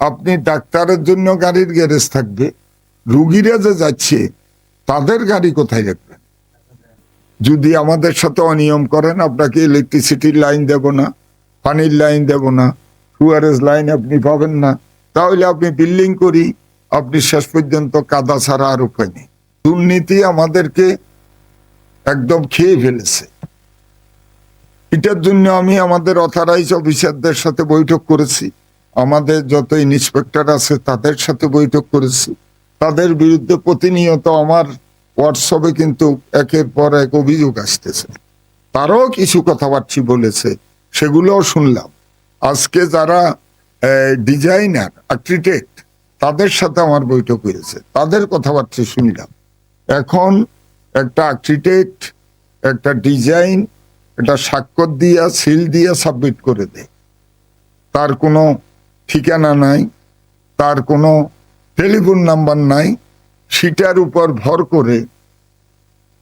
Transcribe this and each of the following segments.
আপনি ডাক্তারের জন্য গাড়ির গ্যারেজ থাকবে, রুগীরা যে যাচ্ছে তাদের গাড়ি কোথায় রাখবেন? যদি আমাদের সাথে অনিয়ম করেন, আপনাকে ইলেকট্রিসিটির লাইন দেব না, পানির লাইন দেব না, সুয়ারেজ লাইন আপনি পাবেন না, তাহলে আপনি বিল্ডিং করি, আপনি শেষ পর্যন্ত কাদা ছাড়া আর উপায় নেই। দুর্নীতি আমাদেরকে একদম খেয়ে ফেলেছে। এটার জন্য আমি আমাদের অথরাইজ অফিসারদের সাথে বৈঠক করেছি, আমাদের যত ইন্সপেক্টর আছে তাদের সাথে বৈঠক করেছি। তাদের বিরুদ্ধে প্রতিনিয়ত আমার হোয়াটসঅ্যাপে কিন্তু একের পর এক অভিযোগ আসতেছে। তারাও কিছু কথাবার্তা বলেছে, সেগুলোও শুনলাম। আজকে যারা ডিজাইনার, আর্কিটেক্ট, তাদের সাথে আমার বৈঠক হয়েছে, তাদের কথাবার্তা শুনলাম। এখন একটা আর্কিটেক্ট একটা ডিজাইন এটা স্বাক্ষর দিয়া সিল দিয়া সাবমিট করে দেয়, তার কোনো ঠিকানা নাই, তার কোনো টেলিফোন নাম্বার নাই, সেটার উপর ভর করে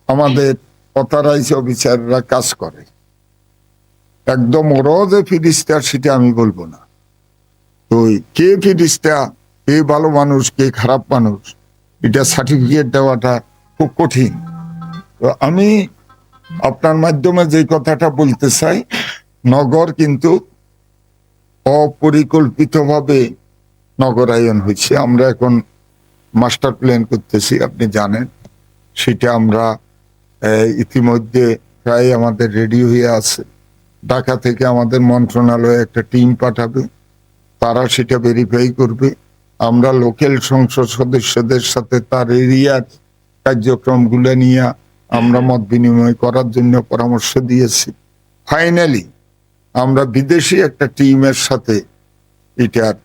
আমাদের অথরাইজ অফিসাররা কাজ করে। একদম ওরাও যে ফিরিস্তা সেটা আমি বলবো না। তো কে ফিরিস্তা, কে ভালো মানুষ, কে খারাপ মানুষ, এটা সার্টিফিকেট দেওয়াটা খুব কঠিন। তো আমি আপনার মাধ্যমে যে কথাটা বলতে চাই, নগর কিন্তু অপরিকল্পিতভাবে নগরায়ন হয়েছে। আমরা এখন মাস্টার প্ল্যান করতেছি, আপনি জানেন। সেটা আমরা ইতিমধ্যে প্রায় আমাদের রেডি হয়ে আছে। ঢাকা থেকে আমাদের মন্ত্রণালয়ে একটা টিম পাঠাবে, তারা সেটা ভেরিফাই করবে। আমরা লোকাল সংসদ সদস্যদের সাথে তার এরিয়ার কার্যক্রমগুলো নিয়ে আমরা মত বিনিময় করার জন্য পরামর্শ দিয়েছি। ফাইনালি আমরা বিদেশি একটা টিমের সাথে এটার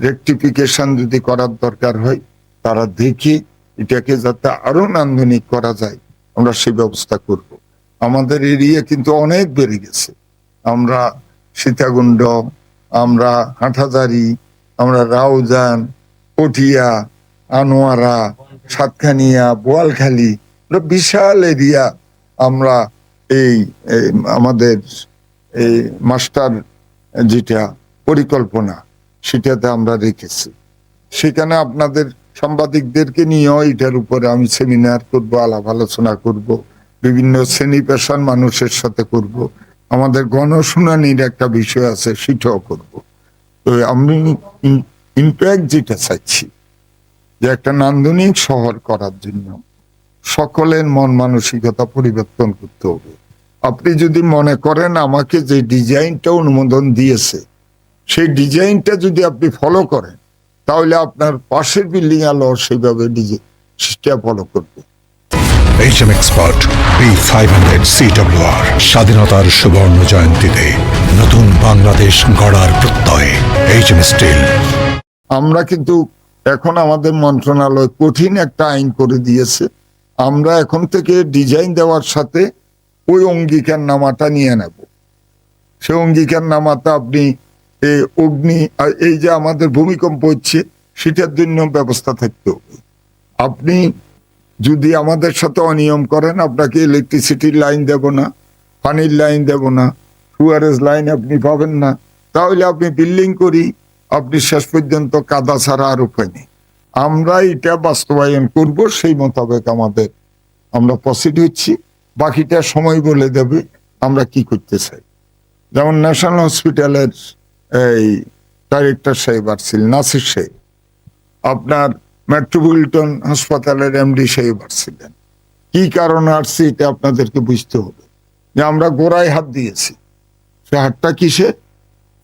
রেকটিফিকেশন যদি করার দরকার হয়, তারা দেখি এটাকে যাতে আরো নান্দনিক করা যায় আমরা সেই ব্যবস্থা করব। আমাদের এরিয়া কিন্তু অনেক বেড়ে গেছে। আমরা সীতাকুণ্ড, আমরা হাটহাজারী, আমরা রাউজান, পটিয়া, আনোয়ারা, সাতখানিয়া, বোয়ালখালী, বিশাল এরিয়া আমরা এই আমাদের এই মাস্টার যেটা পরিকল্পনা সেটাতে আমরা রেখেছি। সেখানে আপনাদের সাংবাদিকদেরকে নিয়েও এটার উপরে আমি সেমিনার করব, আলাপ আলোচনা করব, বিভিন্ন শ্রেণী পেশার মানুষের সাথে করব, আমাদের গণশুনানির একটা বিষয় আছে সেটাও করব। তো আমি ইম্প্যাক্ট যেটা চাইছি যে একটা নান্দনিক শহর করার জন্য সকলের মন মানসিকতা পরিবর্তন করতে হবে। আপনি যদি মনে করেন আমাকে যে ডিজাইনটা অনুমোদন দিয়েছে সেই ডিজাইনটা যদি আপনি ফলো করেন, তাহলে আপনার পাশের বিল্ডিং আলো সেইভাবে ডিজাইন ফলো করবে। HM Expert B500 CWR স্বাধীনতার সুবর্ণ জয়ন্তীতে নতুন বাংলাদেশ গড়ার প্রত্যয় HM স্টিল। আমরা কিন্তু এখন আমাদের মন্ত্রণালয় কঠিন একটা আইন করে দিয়েছে। আমরা এখন থেকে ডিজাইন দেওয়ার সাথে ওই অঙ্গীকারনামাটা নিয়ে নেব। সেই অঙ্গীকারনামাটা আপনি অগ্নি, এই যে আমাদের ভূমিকম্প হচ্ছে সেটার জন্য ব্যবস্থা থাকতে হবে। আপনি যদি আমাদের সাথে অনিয়ম করেন, আপনাকে ইলেকট্রিসিটির লাইন দেব না, পানির লাইন দেব না, সুয়ারেজ লাইন আপনি পাবেন না, তাহলে আপনি বিল্ডিং করি, আপনি শেষ পর্যন্ত কাদা ছাড়া আর উপায় নেই। আমরা এটা বাস্তবায়ন করব, সেই মোতাবেক আমরা প্রসিড হচ্ছি। বাকিটা সময় বলে দেবে আমরা কি করতে চাই। যেমন ন্যাশনাল হসপিটালের এই ডাইরেক্টর সাহেব আসছিলেন, নাসির সাহেব, আপনার মেট্রোপলিটন হাসপাতালের এমডি সাহেব আসছিলেন। কি কারণে আসছে এটা আপনাদেরকে বুঝতে হবে যে আমরা গোড়ায় হাত দিয়েছি। সে হাতটা কিসে?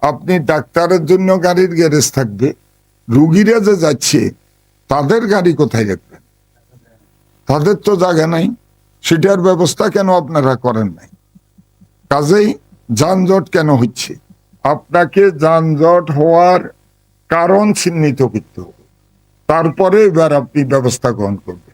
আপনি ডাক্তারের জন্য গাড়ির গ্যারেজ থাকবে, রুগীরা যে যাচ্ছে তাদের গাড়ি কোথায় রাখবেন? তাদের তো জায়গা নাই, সেটার ব্যবস্থা কেন আপনারা করেন নাই? কাজেই যানজট কেন হচ্ছে? আপনাকে যানজট হওয়ার কারণ চিহ্নিত করতে হবে, তারপরে এবার আপনি ব্যবস্থা গ্রহণ করবেন।